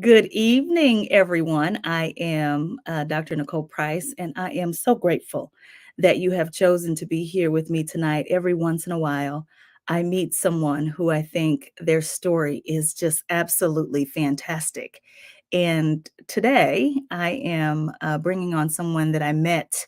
Good evening, everyone. I am Dr. Nicole Price, and I am so grateful that you have chosen to be here with me tonight. Every once in a while, I meet someone who I think their story is just absolutely fantastic. And today, I am bringing on someone that I met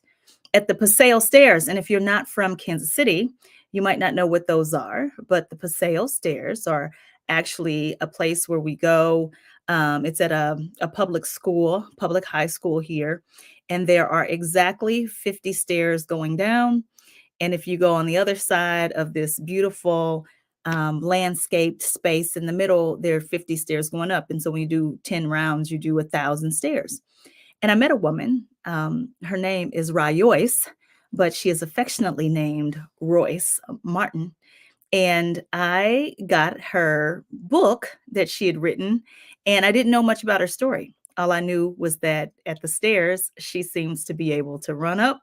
at the Paseo Stairs. And if you're not from Kansas City, you might not know what those are, but the Paseo Stairs are actually a place where we go. It's at a public school, public high school here. And there are exactly 50 stairs going down. And if you go on the other side of this beautiful landscaped space in the middle, there are 50 stairs going up. And so when you do 10 rounds, you do 1,000 stairs. And I met a woman. Her name is Rayois, but she is affectionately named Royce Martin. And I got her book that she had written, and I didn't know much about her story. All I knew was that at the stairs, she seems to be able to run up,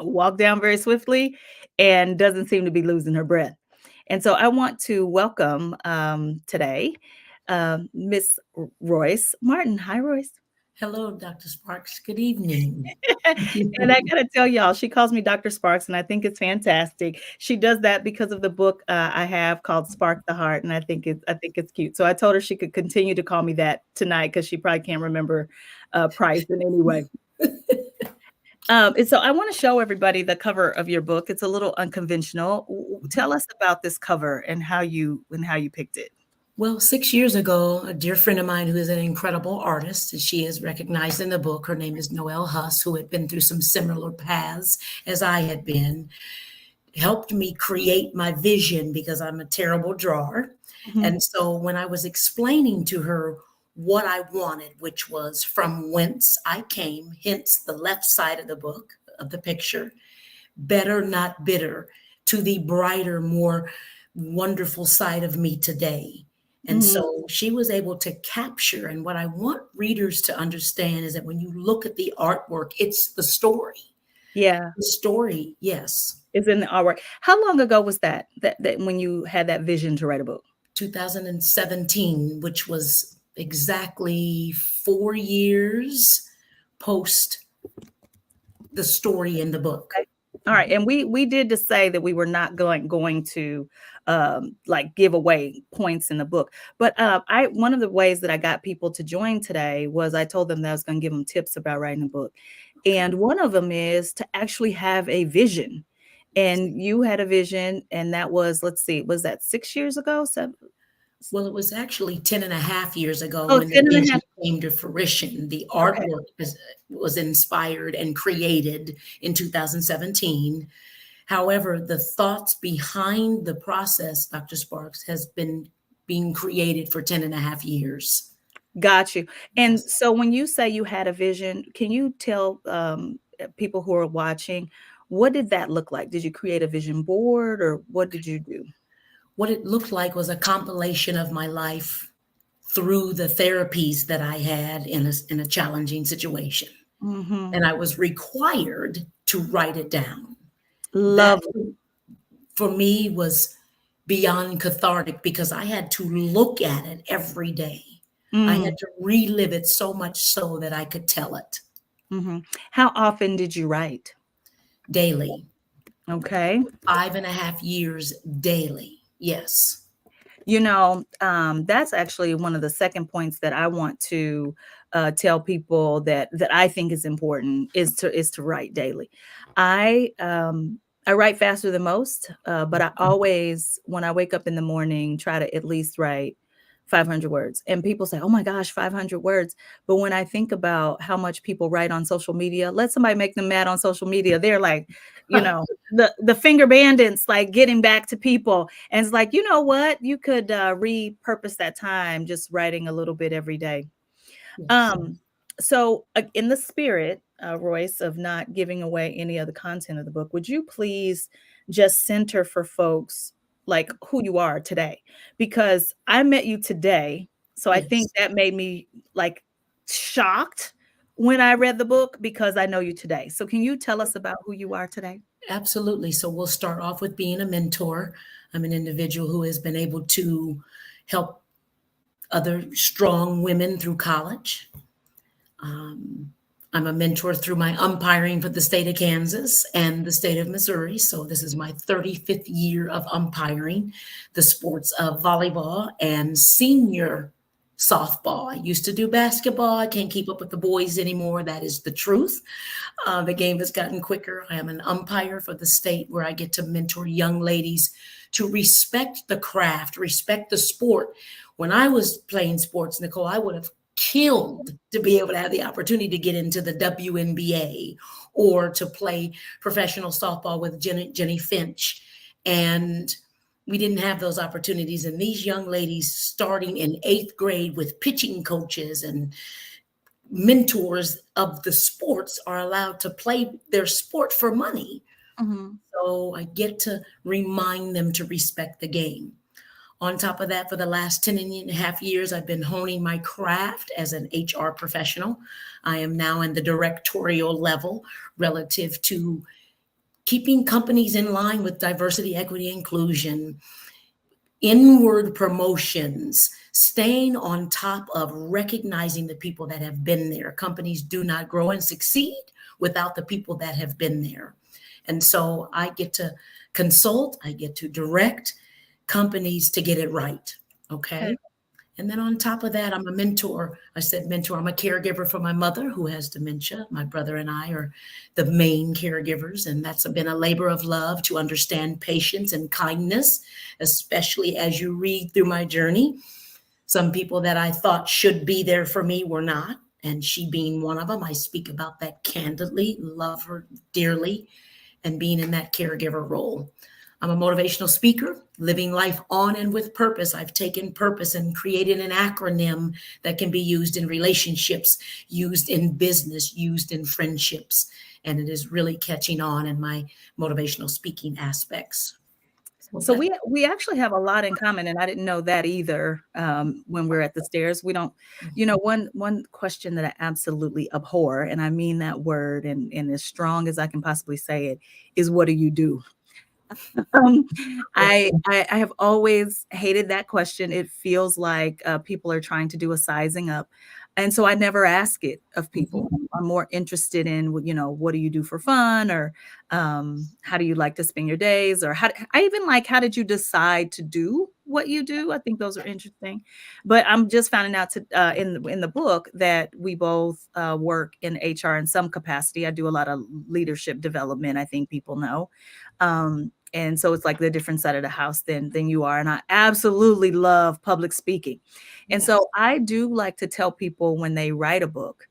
walk down very swiftly, and doesn't seem to be losing her breath. And so I want to welcome today Miss Royce Martin. Hi, Royce. Hello, Dr. Sparks. Good evening. And I gotta tell y'all, she calls me Dr. Sparks, and I think it's fantastic. She does that because of the book I have called Spark the Heart, and I think it's cute. So I told her she could continue to call me that tonight because she probably can't remember Price in any way. And so I want to show everybody the cover of your book. It's a little unconventional. Tell us about this cover and how you picked it. Well, 6 years ago, a dear friend of mine who is an incredible artist, and she is recognized in the book, her name is Noelle Huss, who had been through some similar paths as I had been, helped me create my vision because I'm a terrible drawer. Mhm. And so when I was explaining to her what I wanted, which was from whence I came, hence the left side of the book, of the picture, better, not bitter, to the brighter, more wonderful side of me today. And Mhm. so she was able to capture. And what I want readers to understand is that when you look at the artwork, it's the story. Yeah, The story, yes. it's in the artwork. How long ago was that when you had that vision to write a book? 2017, which was exactly 4 years post the story in the book. Okay. All right, and we did just say that we were not going to like give away points in the book. But I one of the ways that I got people to join today was I told them that I was going to give them tips about writing a book. And one of them is to actually have a vision. And you had a vision, and that was, let's see, was that 6 years ago? Seven? Well, it was actually 10 and a half years ago Oh, when the 10 and a vision half. came to fruition. The Okay. artwork was inspired and created in 2017. However, the thoughts behind the process, Dr. Sparks, has been being created for 10 and a half years. Got you. And Yes. so when you say you had a vision, can you tell people who are watching, what did that look like? Did you create a vision board or what did you do? What it looked like was a compilation of my life through the therapies that I had in a challenging situation. Hmm. And I was required to write it down. That Love. for me was beyond cathartic because I had to look at it every day. I Mm, had to relive it so much so that I could tell it hmm. How often did you write? daily, Okay. 5.5 years daily. Yes. That's actually one of the second points that I want to tell people that I think is important is to write daily. I write faster than most, but I always, when I wake up in the morning, try to at least write 500 words. And people say, "Oh my gosh, 500 words!" But when I think about how much people write on social media, let somebody make them mad on social media. They're like, the finger bandits, like getting back to people. And it's like, you know what? You could repurpose that time just writing a little bit every day. Yes. So, in the spirit, Royce, of not giving away any of the content of the book, would you please just center for folks like who you are today? Because I met you today. So I think Yes. that made me like shocked when I read the book because I know you today. So can you tell us about who you are today? Absolutely. So we'll start off with being a mentor. I'm an individual who has been able to help other strong women through college. Um, I'm a mentor through my umpiring for the state of Kansas and the state of Missouri. So this is my 35th year of umpiring the sports of volleyball and senior softball. I used to do basketball. I can't keep up with the boys anymore. That is the truth. The game has gotten quicker. I am an umpire for the state where I get to mentor young ladies to respect the craft, respect the sport. When I was playing sports, Nicole, I would have killed to be able to have the opportunity to get into the WNBA or to play professional softball with Jenny Finch. And we didn't have those opportunities. And these young ladies starting in 8th grade with pitching coaches and mentors of the sports are allowed to play their sport for money. Mhm. So I get to remind them to respect the game. On top of that, for the last 10 and a half years, I've been honing my craft as an HR professional. I am now in the directorial level relative to keeping companies in line with diversity, equity, inclusion, inward promotions, staying on top of recognizing the people that have been there. Companies do not grow and succeed without the people that have been there. And so I get to consult, I get to direct companies to get it right. Okay. Okay. And then on top of that, I'm a mentor. I said mentor. I'm a caregiver for my mother who has dementia. My brother and I are the main caregivers, and that's been a labor of love to understand patience and kindness, especially as you read through my journey. Some people that I thought should be there for me were not, and she being one of them. I speak about that candidly, love her dearly, and being in that caregiver role. I'm a motivational speaker, living life on and with purpose. I've taken purpose and created an acronym that can be used in relationships, used in business, used in friendships. And it is really catching on in my motivational speaking aspects. So So that, we actually have a lot in common, and I didn't know that either, when we're at the stairs. We don't one question that I absolutely abhor, and I mean that word and as strong as I can possibly say it, is what do you do? Um, I have always hated that question. It feels like, people are trying to do a sizing up, and so I never ask it of people. Mhm. I'm more interested in, what do you do for fun, or, how do you like to spend your days, or I even like, how did you decide to do what you do? I think those are interesting. But I'm just finding out in the book that we both, work in HR in some capacity. I do a lot of leadership development, I think people know. And so it's like the different side of the house than you are. And I absolutely love public speaking. And Yes. so I do like to tell people when they write a book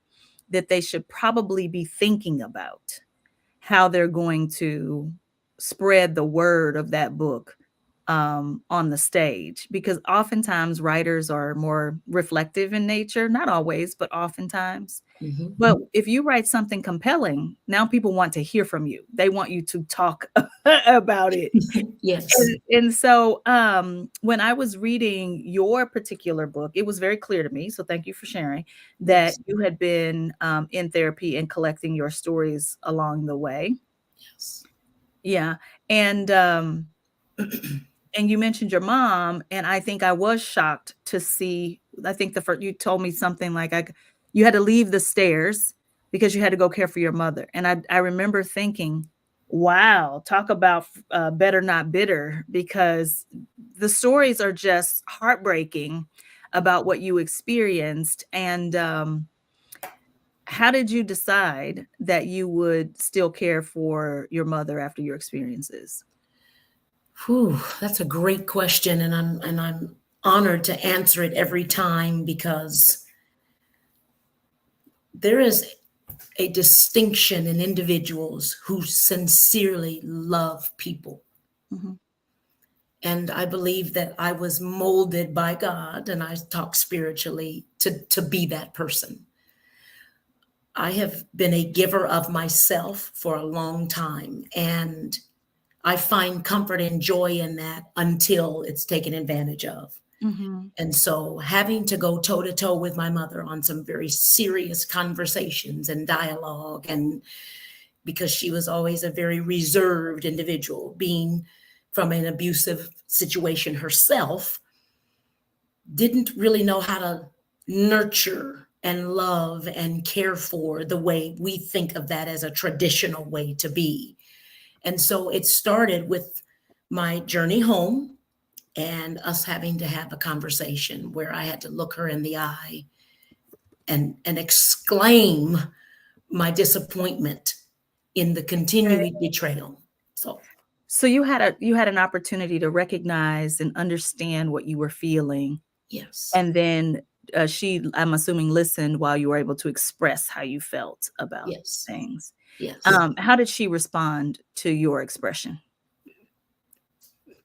that they should probably be thinking about how they're going to spread the word of that book, on the stage, because oftentimes writers are more reflective in nature, not always, but oftentimes. Mhm. But if you write something compelling, now people want to hear from you. They want you to talk about it. Yes. And so, when I was reading your particular book, it was very clear to me, so thank you for sharing, that Yes. you had been, in therapy and collecting your stories along the way. Yes. Yeah, and, and you mentioned your mom, and I think I was shocked to see. I think the first you told me something like, you had to leave the stairs because you had to go care for your mother, and I remember thinking, "Wow, talk about, better not bitter," because the stories are just heartbreaking about what you experienced, and, how did you decide that you would still care for your mother after your experiences? Whew, that's a great question, and I'm honored to answer it every time because there is a distinction in individuals who sincerely love people. Mhm, And I believe that I was molded by God, and I talk spiritually to be that person. I have been a giver of myself for a long time, and I find comfort and joy in that until it's taken advantage of. mhm, And so having to go toe to toe with my mother on some very serious conversations and dialogue, and because she was always a very reserved individual, being from an abusive situation herself, didn't really know how to nurture and love and care for the way we think of that as a traditional way to be. And so it started with my journey home and us having to have a conversation where I had to look her in the eye and exclaim my disappointment in the Okay. continued betrayal. So, So you had an opportunity to recognize and understand what you were feeling, yes, and then, she, I'm assuming, listened while you were able to express how you felt about yes, things. yes. How did she respond to your expression?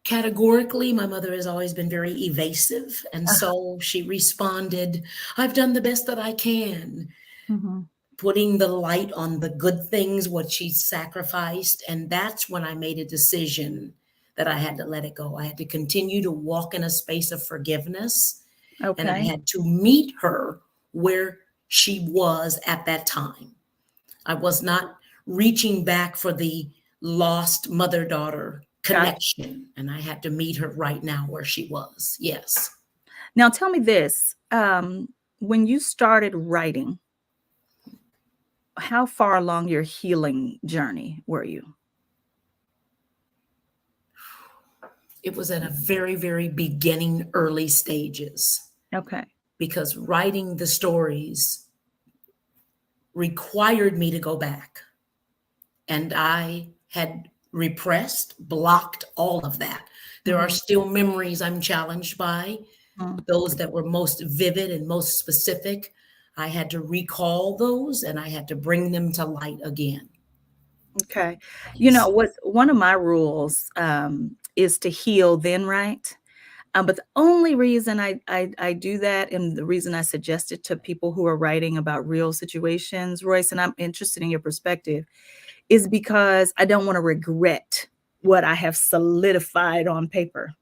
Categorically, my mother has always been very evasive. And Uh, so she responded, I've done the best that I can, mhm. putting the light on the good things, what she sacrificed. And that's when I made a decision that I had to let it go. I had to continue to walk in a space of forgiveness, and I Okay, had to meet her where she was at that time. I was not reaching back for the lost mother daughter gotcha. connection, and I had to meet her right now where she was. Yes. Now tell me this, when you started writing, how far along your healing journey were you? It was at a very, very beginning, early stages, Okay, because writing the stories required me to go back. And I had repressed, blocked all of that. There are mhm, still memories I'm challenged by, mm, those that were most vivid and most specific. I had to recall those and I had to bring them to light again. okay. You know, Yes. what one of my rules, is to heal then write. But the only reason I do that, and the reason I suggest it to people who are writing about real situations, Royce, and I'm interested in your perspective, is because I don't wanna regret what I have solidified on paper.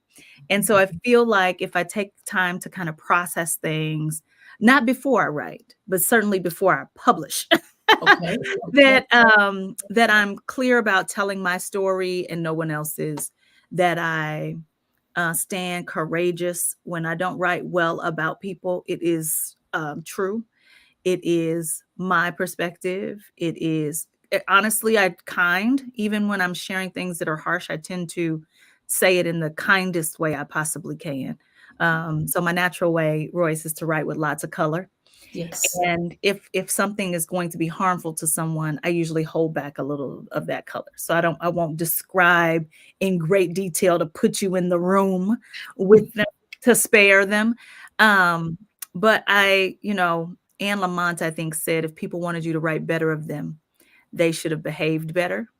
And so I feel like if I take time to kind of process things, not before I write, but certainly before I publish, Okay. Okay. that I'm clear about telling my story and no one else's, that I stand courageous when I don't write well about people. It is true. It is my perspective. It is honestly, I kind, even when I'm sharing things that are harsh, I tend to say it in the kindest way I possibly can. So my natural way, Royce, is to write with lots of color. Yes. And if something is going to be harmful to someone, I usually hold back a little of that color. So I won't describe in great detail to put you in the room with them to spare them. Um, but Anne Lamott, I think, said if people wanted you to write better of them, they should have behaved better.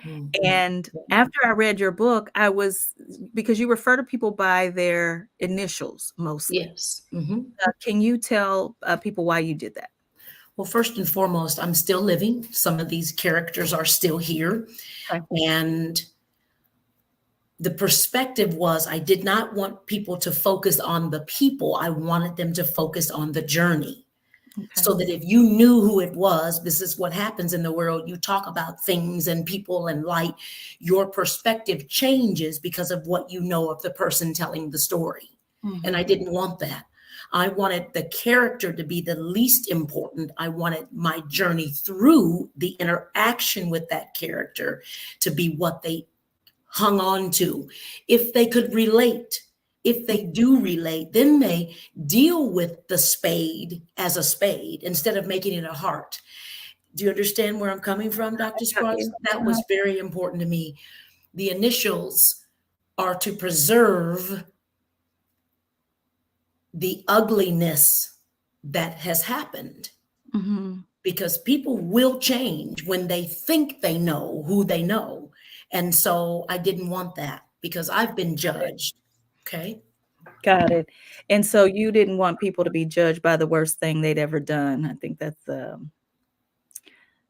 Mhm. And after I read your book, I was, because you refer to people by their initials mostly. Yes. Hmm. Can you tell people why you did that? Well, first and foremost, I'm still living. Some of these characters are still here. Okay. And the perspective was I did not want people to focus on the people. I wanted them to focus on the journey. Okay. So that if you knew who it was, this is what happens in the world. You talk about things and people and light, your perspective changes because of what you know of the person telling the story. And I Mhm. didn't want that. I wanted the character to be the least important. I wanted my journey through the interaction with that character to be what they hung on to. If they could relate, if they do relate, then they deal with the spade as a spade instead of making it a heart. Do you understand where I'm coming from, Dr. Got Sparks? you. That Uh-huh. was very important to me. The initials are to preserve the ugliness that has happened, Mhm. because people will change when they think they know who they know. And so I didn't want that because I've been Got it. judged. Okay. Got it. And so you didn't want people to be judged by the worst thing they'd ever done. I think that's,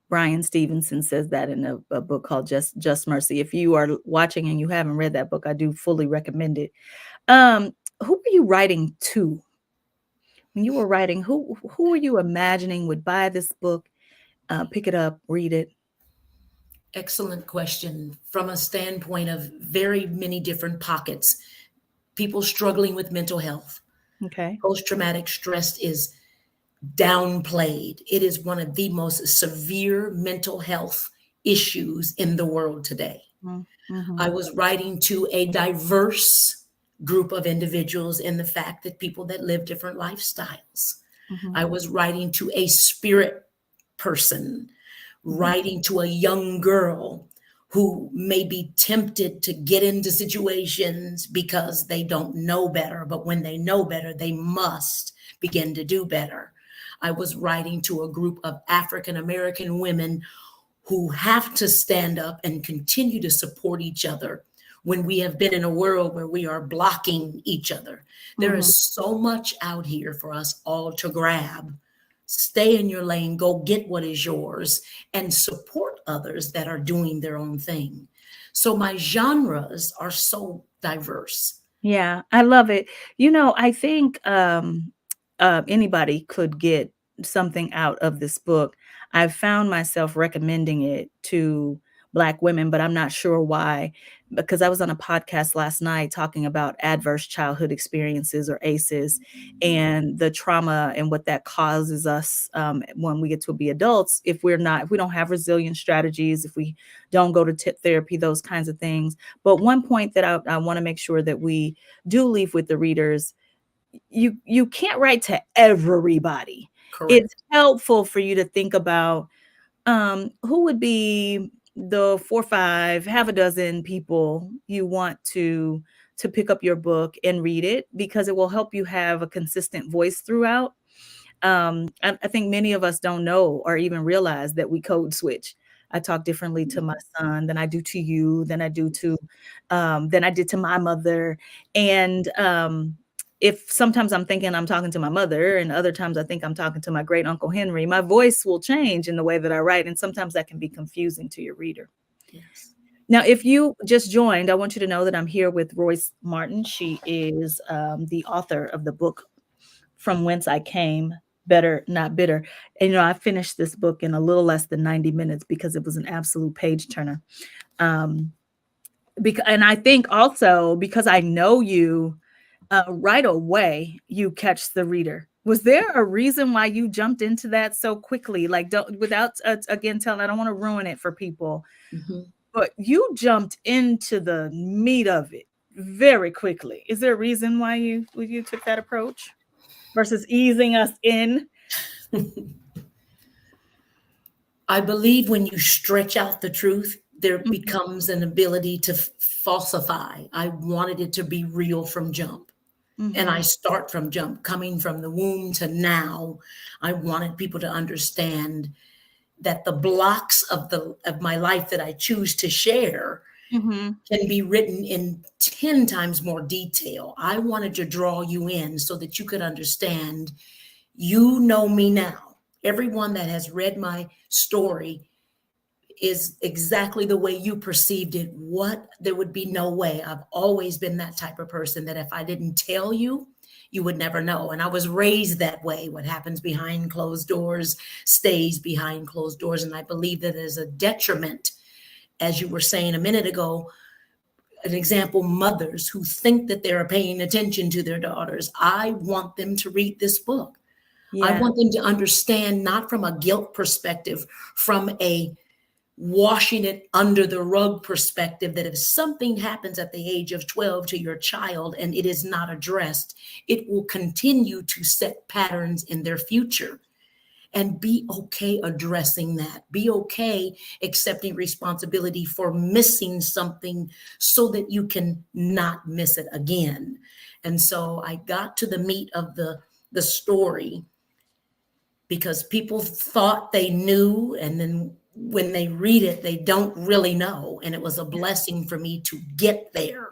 Brian Stevenson says that in a book called Just Mercy. If you are watching and you haven't read that book, I do fully recommend it. Who were you writing to? When you were writing, who were you imagining would buy this book, pick it up, read it? Excellent question from a standpoint of very many different pockets. People struggling with mental health, Okay. Post-traumatic stress is downplayed. It is one of the most severe mental health issues in the world today. Mm-hmm. I was writing to a diverse group of individuals in the fact that people that live different lifestyles. Mm-hmm. I was writing to a spirit person, Mm-hmm. writing to a young girl who may be tempted to get into situations because they don't know better, but when they know better, they must begin to do better. I was writing to a group of African American women who have to stand up and continue to support each other when we have been in a world where we are blocking each other. There Mm-hmm. is so much out here for us all to grab. Stay in your lane, go get what is yours, and support others that are doing their own thing. So my genres are so diverse. Yeah, I love it. I think anybody could get something out of this book. I've found myself recommending it to Black women, but I'm not sure why. Because I was on a podcast last night talking about adverse childhood experiences, or ACEs, and the trauma and what that causes us when we get to be adults. If we don't have resilient strategies, if we don't go to therapy, those kinds of things. But one point that I want to make sure that we do leave with the readers: you can't write to everybody. It's Correct. helpful for you to think about who would be the 4 or 5, half a dozen people you want to pick up your book and read it, because it will help you have a consistent voice throughout. I think many of us don't know or even realize that we code switch. I talk differently to my son than I do to you, than I did to my mother. And if sometimes I'm thinking I'm talking to my mother, and other times I think I'm talking to my great Uncle Henry, my voice will change in the way that I write. And sometimes that can be confusing to your reader. Yes. Now, if you just joined, I want you to know that I'm here with Royce Martin. She is the author of the book From Whence I Came, Better Not Bitter. And I finished this book in a little less than 90 minutes because it was an absolute page turner. Um, and I think also because I know you, right away, you catch the reader. Was there a reason why you jumped into that so quickly? Like, don't, without again telling, I don't want to ruin it for people, Mhm. but you jumped into the meat of it very quickly. Is there a reason why you took that approach versus easing us in? I believe when you stretch out the truth, there Mhm, becomes an ability to falsify. I wanted it to be real from jump. And I mhm, start from jump, coming from the womb to now. I wanted people to understand that the blocks of my life that I choose to share mhm. can be written in 10 times more detail. I wanted to draw you in so that you could understand, you know me now. Everyone that has read my story is exactly the way you perceived it. What? There would be no way. I've always been that type of person that if I didn't tell you, you would never know. And I was raised that way. What happens behind closed doors stays behind closed doors. And I believe that is a detriment, as you were saying a minute ago. An example, mothers who think that they're paying attention to their daughters. I want them to read this book. I Yeah. want them to understand, not from a guilt perspective, from a washing it under the rug perspective, that if something happens at the age of 12 to your child and it is not addressed, it will continue to set patterns in their future. And be okay addressing that. Be okay accepting responsibility for missing something so that you can not miss it again. And so I got to the meat of the story because people thought they knew, and then when they read it they don't really know, and it was a blessing for me to get there.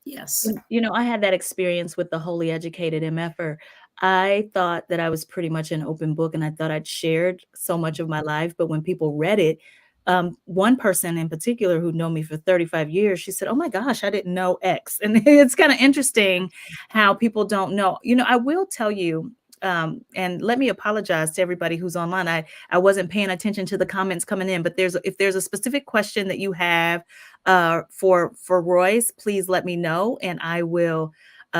Yes. I had that experience with the Wholly Educated MFer. I thought that I was pretty much an open book, and I thought I'd shared so much of my life, but when people read it, one person in particular who known me for 35 years, she said, "Oh my gosh, I didn't know X." And it's kind of interesting how people don't know. I will tell you, and let me apologize to everybody who's online. I wasn't paying attention to the comments coming in, but if there's a specific question that you have for Royce, please let me know, and I will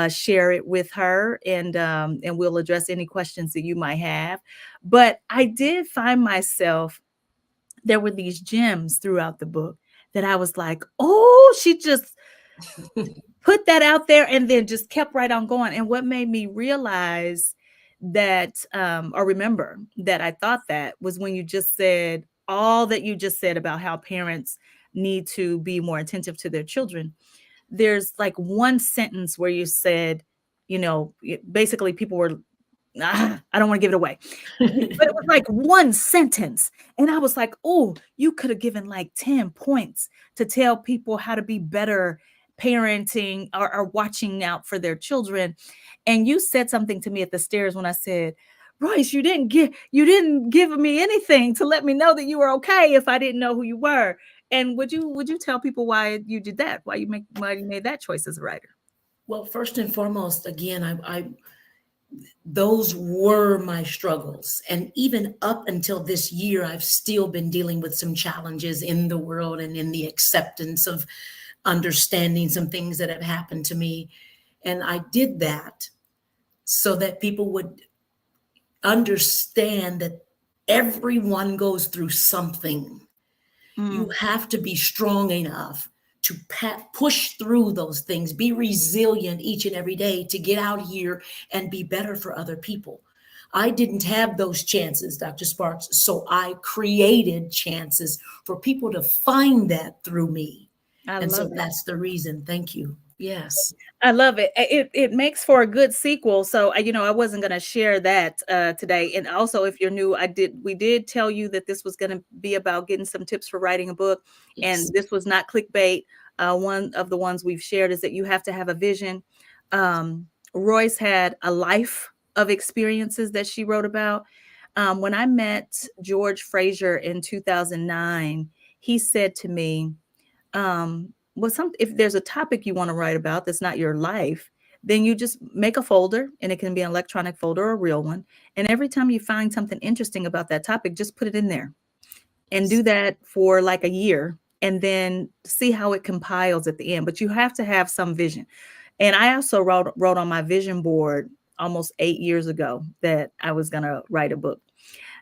share it with her, and we'll address any questions that you might have. But I did find myself, there were these gems throughout the book that I was like, oh, she just put that out there and then just kept right on going. And what made me realize that, or remember that I thought that, was when you just said all that you just said about how parents need to be more attentive to their children. There's like one sentence where you said, basically people were, I don't want to give it away. But it was like one sentence. And I was like, oh, you could have given like 10 points to tell people how to be better parenting, or watching out for their children. And you said something to me at the stairs when I said, Royce, you didn't give me anything to let me know that you were okay if I didn't know who you were. And would you tell people why you did that? Why you made that choice as a writer? Well, first and foremost, again, I those were my struggles. And even up until this year, I've still been dealing with some challenges in the world and in the acceptance of understanding some things that have happened to me. And I did that so that people would understand that everyone goes through something. You Mm, have to be strong enough to push through those things, be resilient each and every day to get out here and be better for other people. I didn't have those chances, Dr. Sparks, so I created chances for people to find that through me. I And so love it. that's the reason. Thank you. Yes. I love it. It makes for a good sequel. So I wasn't going to share that today. And also, if you're new, we did tell you that this was going to be about getting some tips for writing a book, Yes. and this was not clickbait. One of the ones we've shared is that you have to have a vision. Royce had a life of experiences that she wrote about. When I met George Fraser in 2009, he said to me, well, if there's a topic you want to write about that's not your life, then you just make a folder, and it can be an electronic folder or a real one. And every time you find something interesting about that topic, just put it in there and do Yes. that for like a year, and then see how it compiles at the end. But you have to have some vision. And I also wrote on my vision board almost 8 years ago that I was going to write a book.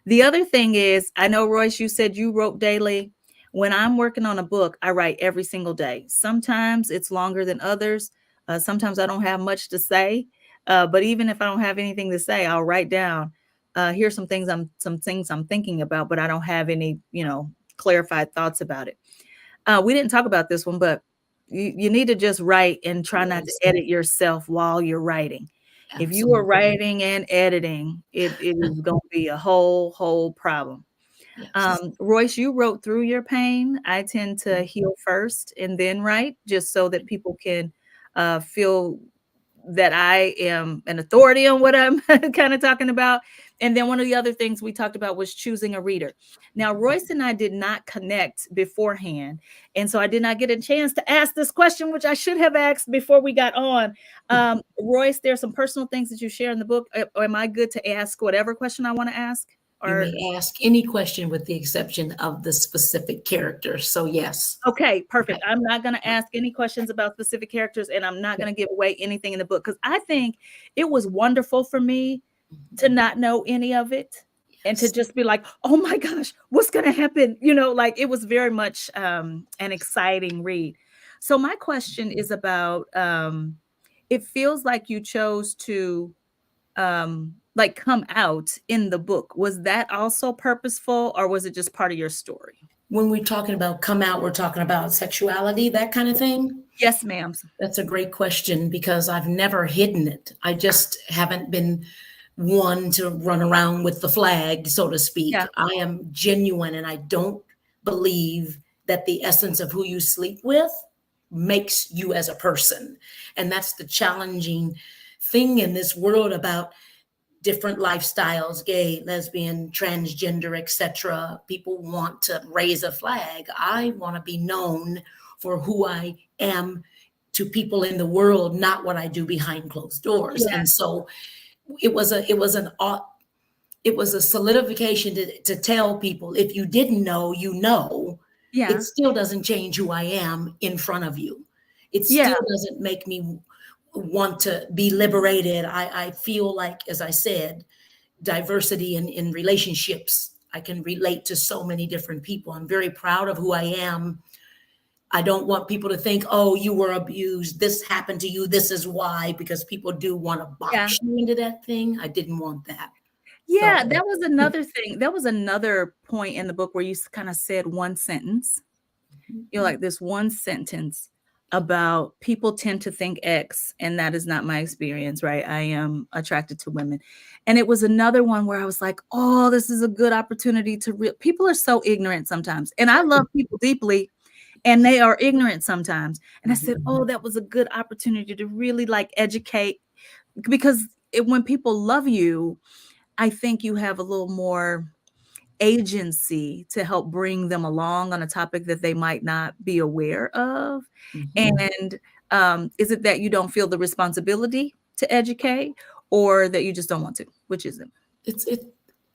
The other thing is, I know, Royce, you said you wrote daily. When I'm working on a book, I write every single day. Sometimes it's longer than others. Sometimes I don't have much to say. But even if I don't have anything to say, I'll write down, here's some things I'm thinking about, but I don't have any, clarified thoughts about it. We didn't talk about this one, but you need to just write and try not to Yes. edit yourself while you're writing. If you are Absolutely. writing and editing, it is going to be a whole problem. Yes. Royce, you wrote through your pain. I tend to heal first and then write, just so that people can feel that I am an authority on what I'm kind of talking about. And then one of the other things we talked about was choosing a reader. Now, Royce and I did not connect beforehand. And so I did not get a chance to ask this question, which I should have asked before we got on. Royce, there's some personal things that you share in the book. Am I good to ask whatever question I want to ask? You Or may ask any question with the exception of the specific character. So, yes. okay, Okay. perfect. I'm not going to ask any questions about specific characters, and I'm not Okay. going to give away anything in the book, because I think it was wonderful for me to Mhm. not know any of it and to Yes. just be like, oh my gosh, what's going to happen? Like it was very much an exciting read. So, my question is about, it feels like you chose to like come out in the book. Was that also purposeful, or was it just part of your story? When we're talking about come out, we're talking about sexuality, that kind of thing. Yes, ma'am. That's a great question because I've never hidden it. I just haven't been one to run around with the flag, so to speak. Yeah. I am genuine and I don't believe that the essence of who you sleep with makes you as a person. And that's the challenging thing in this world about different lifestyles, gay, lesbian, transgender, etc. People want to raise a flag. I want to be known for who I am to people in the world, not what I do behind closed doors. Yeah. And so it was a solidification to tell people, if you didn't know, you know. It Yeah. still doesn't change who I am in front of you. It Yeah. still doesn't make me want to be liberated. I feel like, as I said, diversity in relationships. I can relate to so many different people. I'm very proud of who I am. I don't want people to think, oh, you were abused. This happened to you. This is why, because people do want to Yeah. box you into that thing. I didn't want that. Yeah, So, that was another thing. That was another point in the book where you kind of said one sentence. You know, like this one sentence about people tend to think X, and that is not my experience, right? I am attracted to women. And it was another one where I was like, oh, this is a good opportunity to people are so ignorant sometimes. And I love people deeply, and they are ignorant sometimes. And I said, oh, that was a good opportunity to really like educate because when people love you, I think you have a little more agency to help bring them along on a topic that they might not be aware of. mhm. And is it that you don't feel the responsibility to educate, or that you just don't want to? Which is it? it's it,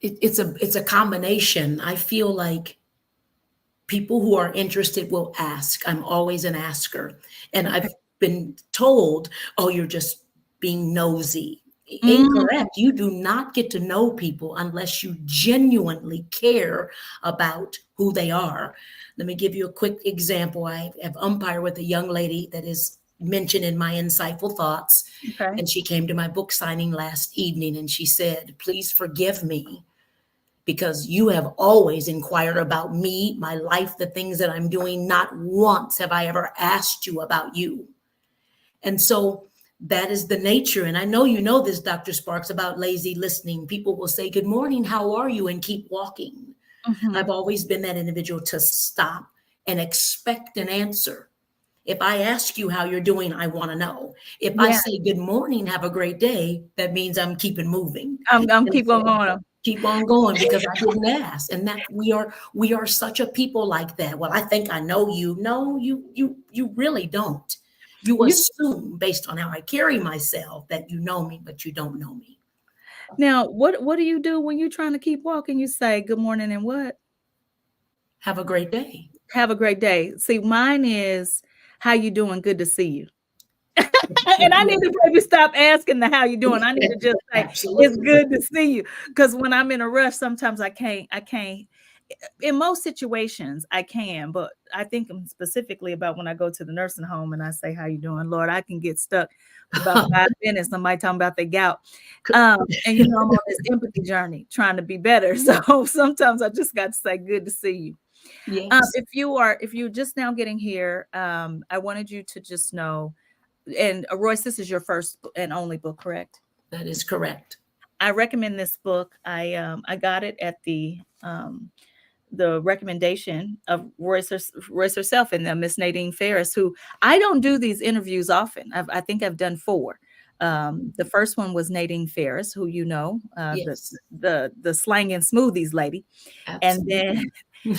it's a combination. I feel like people who are interested will ask. I'm always an asker. And Okay. I've been told, oh, you're just being nosy. Mm, Incorrect. You do not get to know people unless you genuinely care about who they are. Let me give you a quick example. I have umpired with a young lady that is mentioned in my insightful thoughts. okay. And she came to my book signing last evening and she said, please forgive me because you have always inquired about me, my life, the things that I'm doing. Not once have I ever asked you about you. And so that is the nature. And I know you know this, Dr. Sparks, about lazy listening. People will say, good morning, how are you? And keep walking. I've Hmm. always been that individual to stop and expect an answer. If I ask you how you're doing, I want to know. If I Yeah, say good morning, have a great day, that means I'm keeping moving. I'm And keep on so going. keep on going because I didn't ask. And that we are such a people like that. Well, I think I know you. No, you really don't. You You assume based on how I carry myself that you know me, but you don't know me. now, what do you do when you're trying to keep walking? You say good morning and what? Have a great day. Have a great day. See, mine is how you doing? Good to see you. And I need to maybe stop asking the how you doing. I need to just say it's Absolutely. good to see you. Because when I'm in a rush, sometimes I can't. In most situations, I can, but I think specifically about when I go to the nursing home and I say, "How you doing, Lord?" I can get stuck for about 5 minutes. Somebody talking about their gout, and I'm on this empathy journey, trying to be better. So sometimes I just got to say, "Good to see you." Yes, If you're just now getting here, I wanted you to just know, and Royce, this is your first and only book, correct? that is correct. I recommend this book. I got it at the recommendation of Royce herself and Miss Nadine Ferris, who I don't do these interviews often. I think I've done four. The first one was Nadine Ferris, who Yes, the slang and smoothies lady, and absolutely. then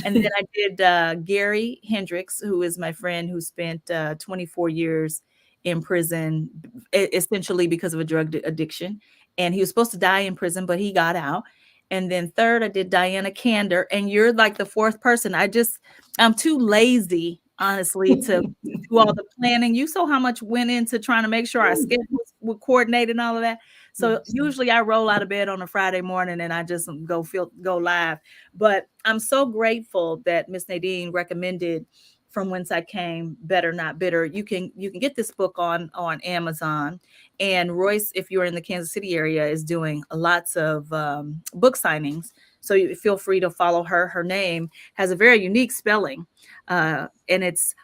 and then I did Gary Hendricks, who is my friend who spent 24 years in prison, essentially because of a drug addiction. And he was supposed to die in prison, but he got out. And then third, I did Diana Candor. And you're like the fourth person. I'm too lazy, honestly, to do all the planning. You saw how much went into trying to make sure our schedules were coordinated and all of that. So Yes. usually I roll out of bed on a Friday morning and I just go live. But I'm so grateful that Miss Nadine recommended From Whence I Came, Better Not Bitter. You can get this book on Amazon. And Royce, if you're in the Kansas City area, is doing lots of book signings. So you feel free to follow her. Her name has a very unique spelling, and it's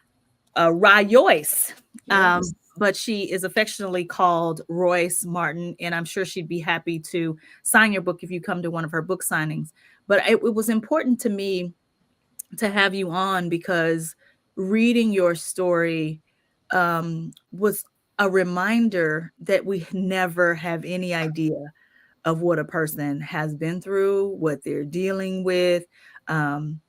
Royce. Yes. But she is affectionately called Royce Martin, and I'm sure she'd be happy to sign your book if you come to one of her book signings. But it was important to me to have you on because reading your story was a reminder that we never have any idea of what a person has been through, what they're dealing with. Um,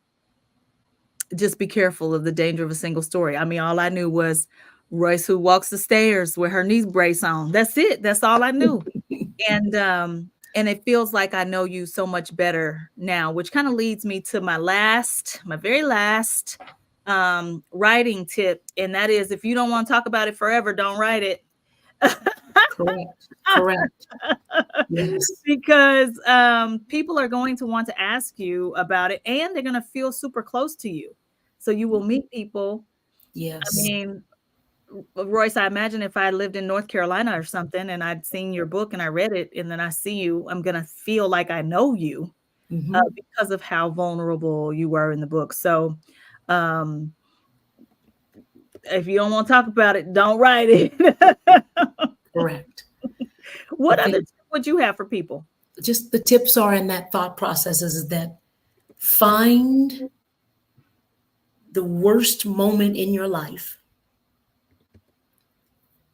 just be careful of the danger of a single story. I mean, all I knew was Royce who walks the stairs with her knee brace on. That's it. That's all I knew. And it feels like I know you so much better now, which kind of leads me to my very last writing tip. And that is, if you don't want to talk about it forever, don't write it. Correct. Correct. Yes. Because people are going to want to ask you about it, and they're going to feel super close to you. So you will meet people. I Yes. mean, Royce, I imagine if I lived in North Carolina or something and I'd seen your book and I read it and then I see you, I'm going to feel like I know you Hmm. because of how vulnerable you were in the book. So, um, if you don't want to talk about it, don't write it. Correct. I What other think tip would you have for people? just the tips are in that thought process is that find the worst moment in your life.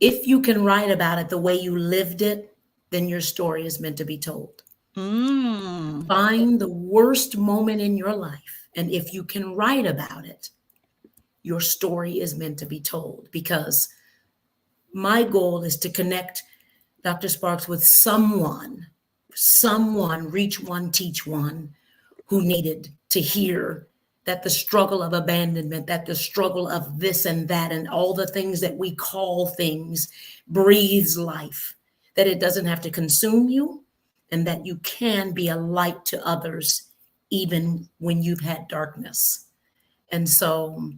If you can write about it the way you lived it, then your story is meant to be told. Mm. Find the worst moment in your life. And if you can write about it, your story is meant to be told. Because my goal is to connect Dr. Sparks with someone, reach one, teach one, who needed to hear that the struggle of abandonment, that the struggle of this and that, and all the things that we call things breathes life, that it doesn't have to consume you, and that you can be a light to others even when you've had darkness. And so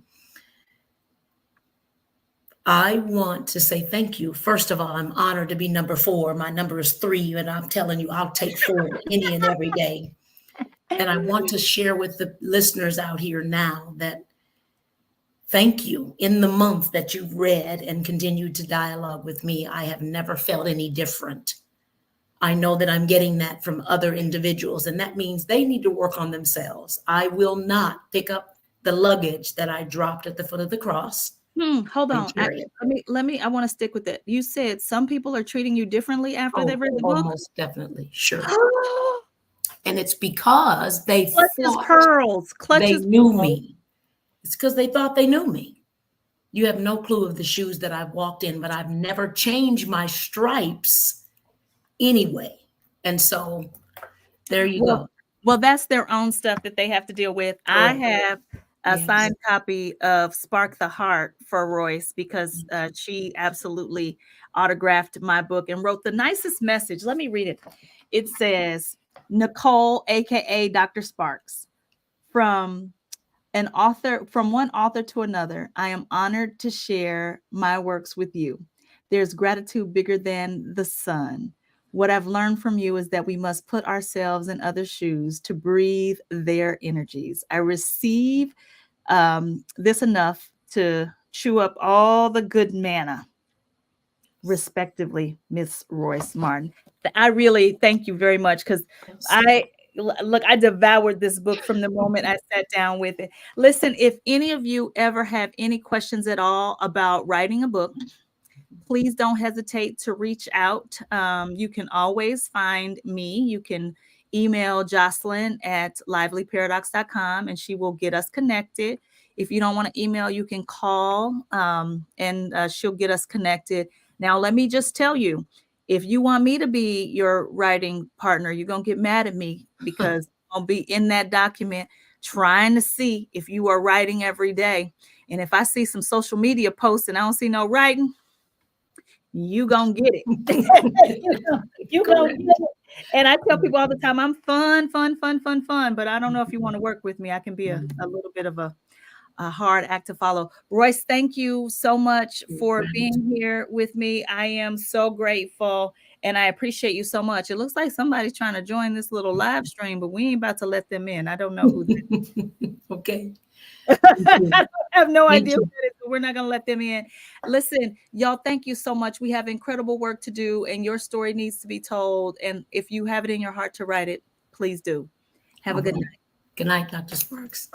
I want to say thank you. First of all, I'm honored to be number 4. My number is 3, and I'm telling you, I'll take 4 any and every day. And I want to share with the listeners out here now that thank you. In the month that you've read and continued to dialogue with me, I have never felt any different. I know that I'm getting that from other individuals, and that means they need to work on themselves. I will not pick up the luggage that I dropped at the foot of the cross Hold and on. carry it. Let me, I want to stick with it. You said some people are treating you differently after they've Oh, read the book. almost definitely, sure. And it's because they Clutches thought pearls, they clutches knew pearls. me. It's because they thought they knew me. You have no clue of the shoes that I've walked in, but I've never changed my stripes anyway. And so there you Well, go. well, that's their own stuff that they have to deal with. I Correct. have a Yes. signed copy of Spark the Heart for Royce because she absolutely autographed my book and wrote the nicest message. Let me read it. It says, Nicole, aka Dr. Sparks, from from one author to another, I am honored to share my works with you. There's gratitude bigger than the sun. What I've learned from you is that we must put ourselves in others' shoes to breathe their energies. I receive this enough to chew up all the good manna, respectively, Miss Royce Martin. I really thank you very much because Yes. I look, I devoured this book from the moment I sat down with it. Listen, if any of you ever have any questions at all about writing a book, please don't hesitate to reach out. You can always find me. You can email Jocelyn at livelyparadox.com and she will get us connected. If you don't want to email, you can call and she'll get us connected. Now, let me just tell you, if you want me to be your writing partner, you're going to get mad at me because I'll be in that document trying to see if you are writing every day. And if I see some social media posts and I don't see no writing, you gonna get it. you gonna Correct. get it. And I tell people all the time, I'm fun, fun, fun, fun, fun. But I don't know if you want to work with me. I can be a little bit of a hard act to follow. Royce, thank you so much for being here with me. I am so grateful and I appreciate you so much. It looks like somebody's trying to join this little live stream, but we ain't about to let them in. I don't know who Okay. Thank you. I have no Thank idea who you. that is, but we're not going to let them in. Listen, y'all, thank you so much. We have incredible work to do, and your story needs to be told. And if you have it in your heart to write it, please do. Have All a good right. night. Good night, Dr. Sparks.